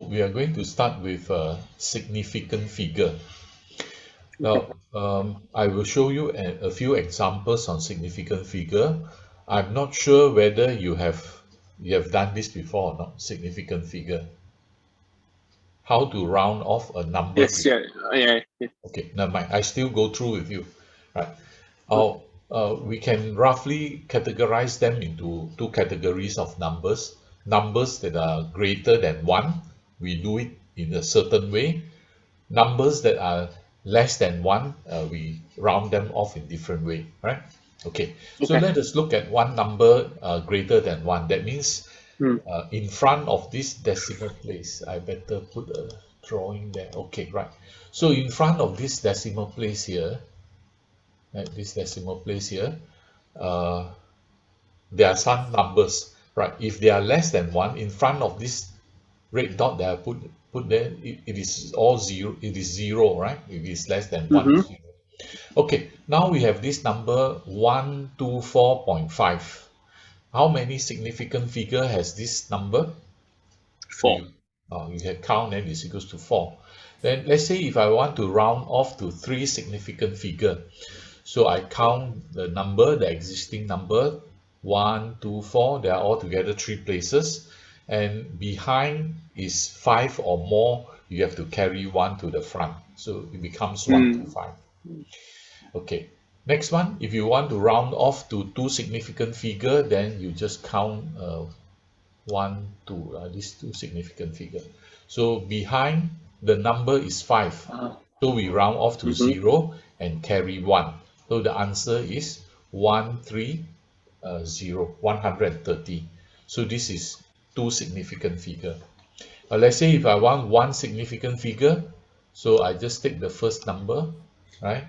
we are going to start with a significant figure. Okay. Now, I will show you a few examples on significant figure. I'm not sure whether you have done this before or not, significant figure. How to round off a number Yes, to, yeah, yeah. okay, never mind. I still go through with you, right? Okay. We can roughly categorize them into two categories of numbers. Numbers that are greater than 1, we do it in a certain way. Numbers that are less than 1, we round them off in different way, right? Okay, so Okay. let us look at one number greater than 1. That means Hmm. in front of this decimal place, I better put a drawing there. Okay, right. So in front of this decimal place here, right, this decimal place here, uh, there are some numbers, right? If they are less than 1, in front of this red dot that I put there, it is all zero. It is zero, right? If it's less than 1, Mm-hmm. 0. Okay, now we have this number 124.5. How many significant figure has this number? So 4. you can count, and it's equals to 4. Then let's say if I want to round off to 3 significant figure, so I count the number, the existing number, 1, 2, 4. They are all together 3 places, and behind is 5 or more. You have to carry 1 to the front, so it becomes 1 to Hmm. 5. Okay, next one, if you want to round off to 2 significant figure, then you just count 1, 2, these 2 significant figure. So behind the number is 5. So we round off to Mm-hmm. 0 and carry 1. So the answer is 130, 130. So this is 2 significant figure. Let's say if I want 1 significant figure, so I just take the first number, right?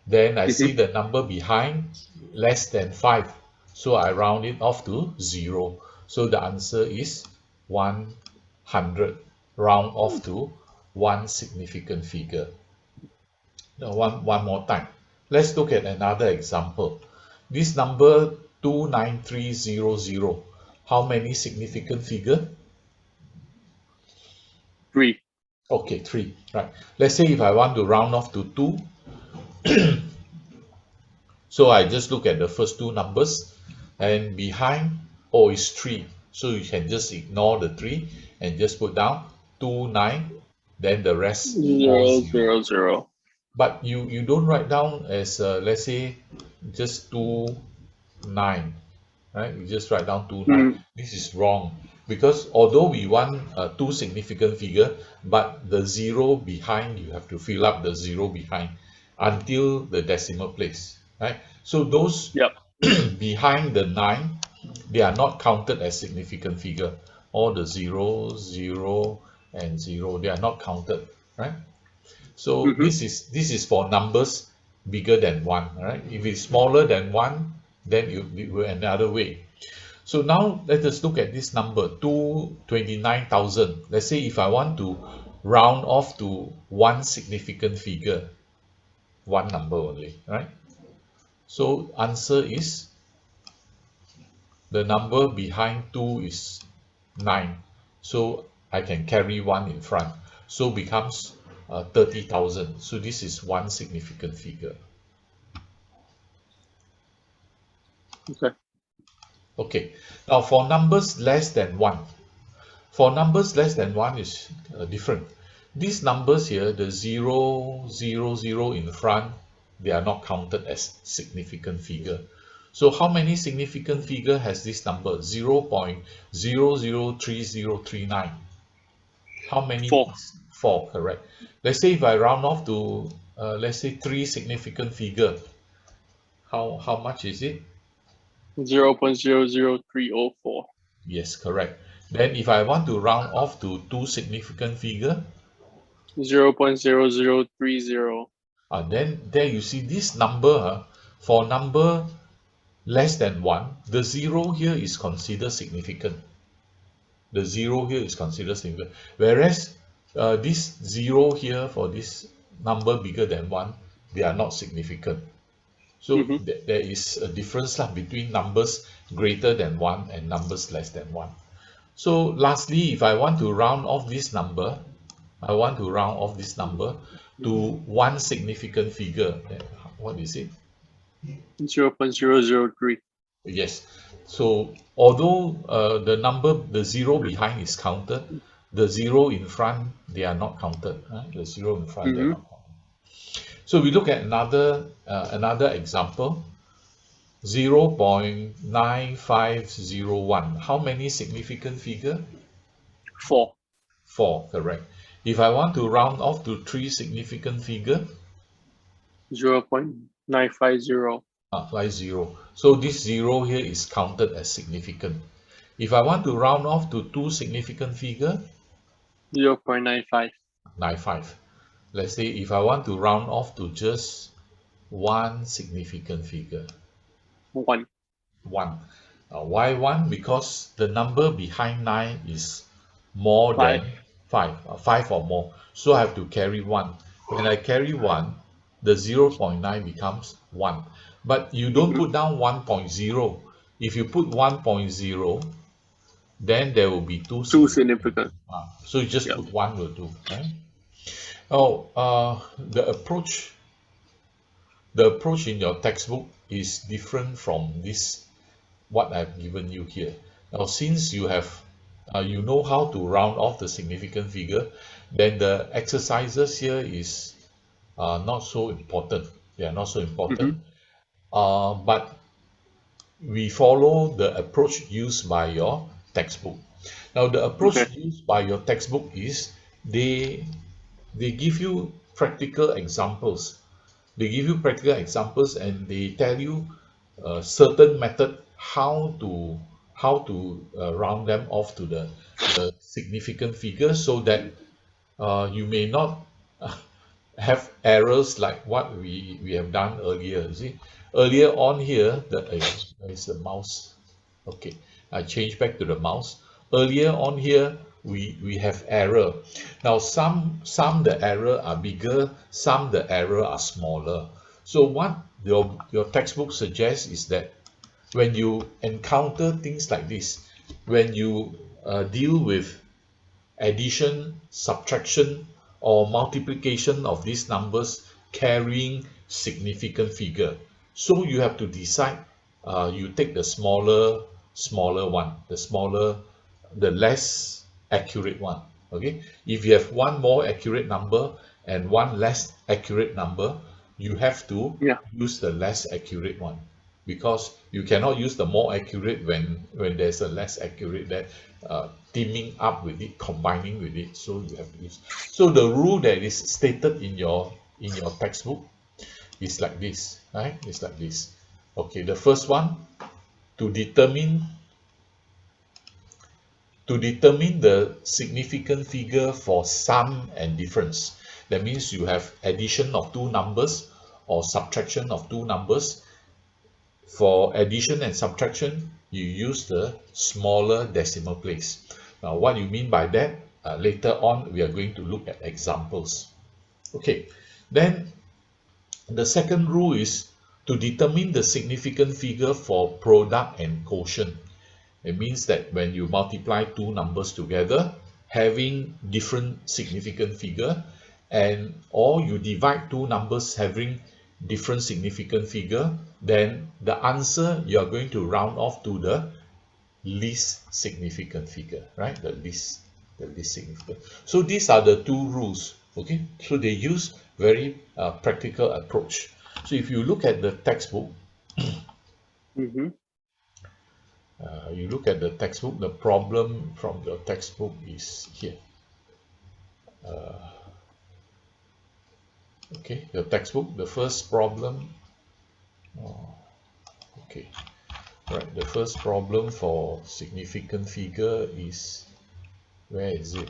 Then I see Mm-hmm. the number behind less than 5. So I round it off to 0. So the answer is 100. Round off to 1 significant figure. Now one more time. Let's look at another example. This number 29300. How many significant figure? 3. Okay, 3. Right. Let's say if I want to round off to 2, so I just look at the first 2 numbers, and behind, oh, is 3. So you can just ignore the 3 and just put down 29, then the rest all 0, 0. 0, 0. But you don't write down as let's say just 2 9, right? You just write down 2 9. Hmm. This is wrong, because although we want 2 significant figure, but the 0 behind, you have to fill up the 0 behind until the decimal place, right? So those Yep. behind the 9, they are not counted as significant figure. All the 0 0 and 0, they are not counted, right? So Mm-hmm. this is for numbers bigger than 1, right? If it's smaller than 1, then it will another way. So now let us look at this number 229,000. Let's say if I want to round off to 1 significant figure, one number only, right? So answer is the number behind 2 is 9. So I can carry 1 in front. So becomes 30,000. So this is 1 significant figure. Okay. Okay. Now for numbers less than 1. For numbers less than 1 is different. These numbers here, the 0, 0, 0 in front, they are not counted as significant figure. So how many significant figure has this number? 0.003039. How many? 4. 4, correct. Let's say if I round off to, let's say 3 significant figure, how much is it? 0.00304. Yes, correct. Then if I want to round off to 2 significant figure, 0.0030. then there you see this number, for number less than 1, the 0 here is considered significant. The 0 here is considered significant. Whereas this 0 here for this number bigger than 1, they are not significant. So Mm-hmm. there is a difference between numbers greater than 1 and numbers less than 1. So lastly, if I want to round off this number, to one significant figure. What is it? 0.003. Yes. So although the zero behind is counted, the zero in front, they are not counted. Right? The zero in front, they're Mm-hmm. not counted. So we look at another example. 0.9501. How many significant figure? 4. 4, correct. If I want to round off to 3 significant figure, 0.950. 50. So this 0 here is counted as significant. If I want to round off to 2 significant figure, 0.95. 95. Let's say if I want to round off to just 1 significant figure, 1. 1. Why 1? Because the number behind 9 is more 5. than 5, 5 or more. So I have to carry 1. When I carry 1, the 0.9 becomes 1. But you don't Mm-hmm. put down 1.0. If you put 1.0, then there will be 2 2 significant. significant. So you just Yep. put 1 will do, right? Oh, the approach in your textbook is different from this what I've given you here. Now, since you have you know how to round off the significant figure, then the exercises here is not so important. They are not so Mm-hmm. important. But we follow the approach used by your textbook. Now, the Okay. approach used by your textbook is they they give you practical examples. They give you practical examples and they tell you a certain method how to round them off to the significant figure so that you may not have errors like what we have done earlier. You see, earlier on here, is the mouse. Okay, I change back to the mouse. Earlier on here, we have error. Now some the error are bigger, some the error are smaller. So what your textbook suggests is that when you encounter things like this, when you deal with addition, subtraction, or multiplication of these numbers carrying significant figure. So you have to decide, you take the smaller one, the less accurate one. Okay, if you have one more accurate number and one less accurate number, you have to Yeah. use the less accurate one because you cannot use the more accurate when there's a less accurate that teaming up with it, combining with it. So you have to use. So the rule that is stated in your textbook is like this, right? It's like this. Okay, the first one, to determine the significant figure for sum and difference. That means you have addition of two numbers or subtraction of two numbers. For addition and subtraction, you use the smaller decimal place. Now, what you mean by that? Later on, we are going to look at examples. Okay, then the second rule is to determine the significant figure for product and quotient. It means that when you multiply two numbers together, having different significant figure, and or you divide two numbers having different significant figure, then the answer you are going to round off to the least significant figure, right? The least significant. So these are the two rules. Okay, so they use very practical approach. So if you look at the textbook, Mm-hmm. you look at the textbook, the problem from your textbook is here. Okay, your textbook, the first problem. Oh, okay, right. The first problem for significant figure is, where is it?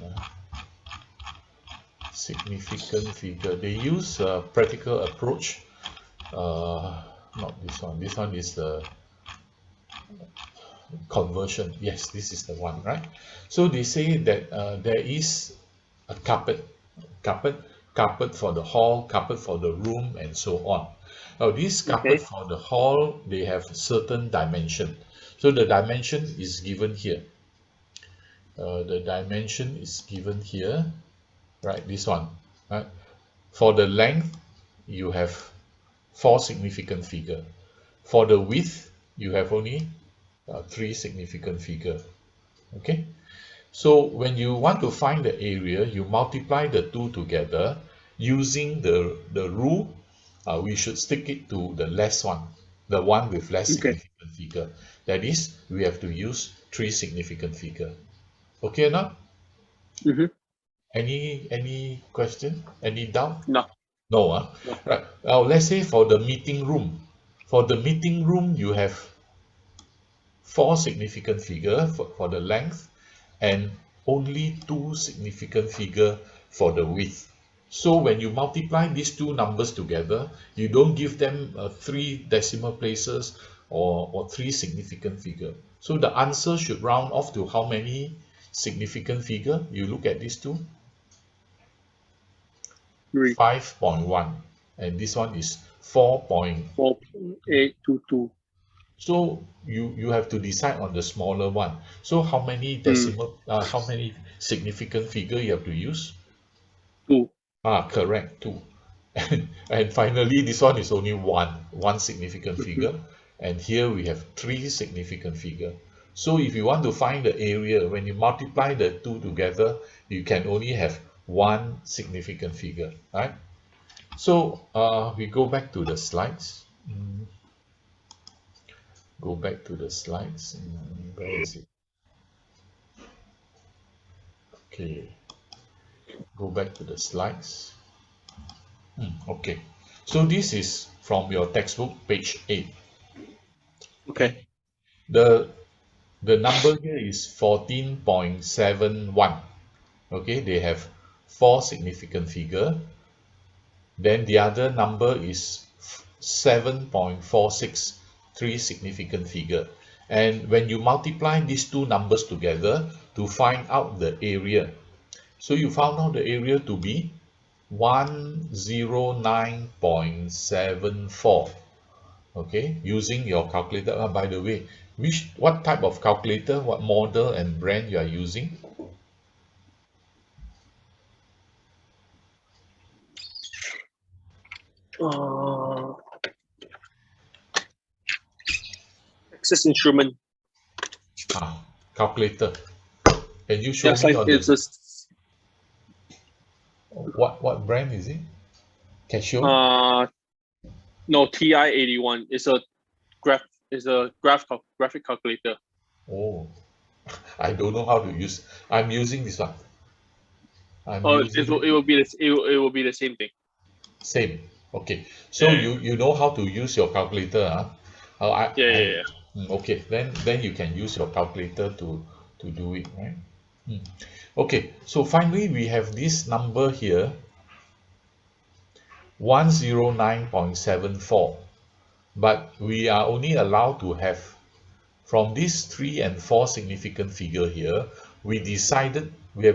Significant figure. They use a practical approach. Not this one. This one is the conversion. Yes, this is the one, right? So they say that there is a carpet for the hall, carpet for the room, and so on. Now, this carpet Okay. for the hall, they have certain dimension. So the dimension is given here. The dimension is given here, right? This one, right? For the length, you have 4 significant figure. For the width, you have only 3 significant figure. Okay, so when you want to find the area, you multiply the two together using the rule. We should stick it to the less one, the one with less Okay. significant figure. That is, we have to use 3 significant figure. Okay or not? Mm-hmm. Any question? Any doubt? No. No, No. right. Now let's say for the meeting room. For the meeting room, you have 4 significant figure for the length and only 2 significant figure for the width. So when you multiply these two numbers together, you don't give them 3 decimal places or 3 significant figure. So the answer should round off to how many significant figure? You look at these two. 3. 5.1, and this one is 4.822. So you have to decide on the smaller one. So how many decimal, how many significant figure you have to use? 2. Correct, 2. And finally, this one is only one significant figure, and here we have 3 significant figure. So if you want to find the area, when you multiply the two together, you can only have 1 significant figure, right? So we go back to the slides. Go back to the slides. Where is it? Okay. Go back to the slides. Okay. So this is from your textbook, page 8. Okay. The number here is 14.71. Okay, they have 4 significant figure. Then the other number is 7.46, 3 significant figure. And when you multiply these two numbers together to find out the area, so you found out the area to be 109.74. Okay, using your calculator. By the way, what type of calculator, what model and brand you are using? Access instrument. Calculator. Can you show Yes, me like on it's the what brand is it? Casio? No, TI-81. It's a graphic calculator. Oh, I don't know how to use. I'm using this one. It will be the same thing. Same. Okay. So Yeah. you know how to use your calculator, huh? Yeah. Okay. Then you can use your calculator to do it, right? Okay. So finally we have this number here, 109.74, but we are only allowed to have from these 3 and 4 significant figure here. We have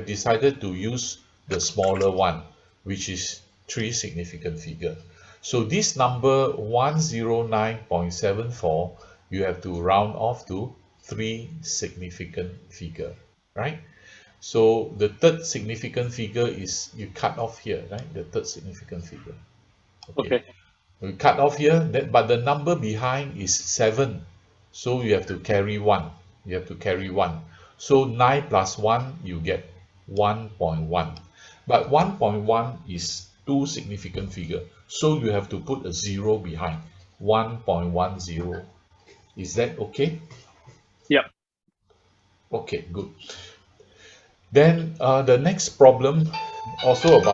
decided to use the smaller one, which is 3 significant figure. So this number 109.74, you have to round off to 3 significant figure, right? So the third significant figure is you cut off here, right? The third significant figure. Okay. We cut off here, but the number behind is 7. So you have to carry 1. You have to carry 1. So 9 plus 1, you get 1.1. But 1.1 is 2 significant figure. So you have to put a 0 behind. 1.10. Is that okay? Yep. Okay, good. Then the next problem also about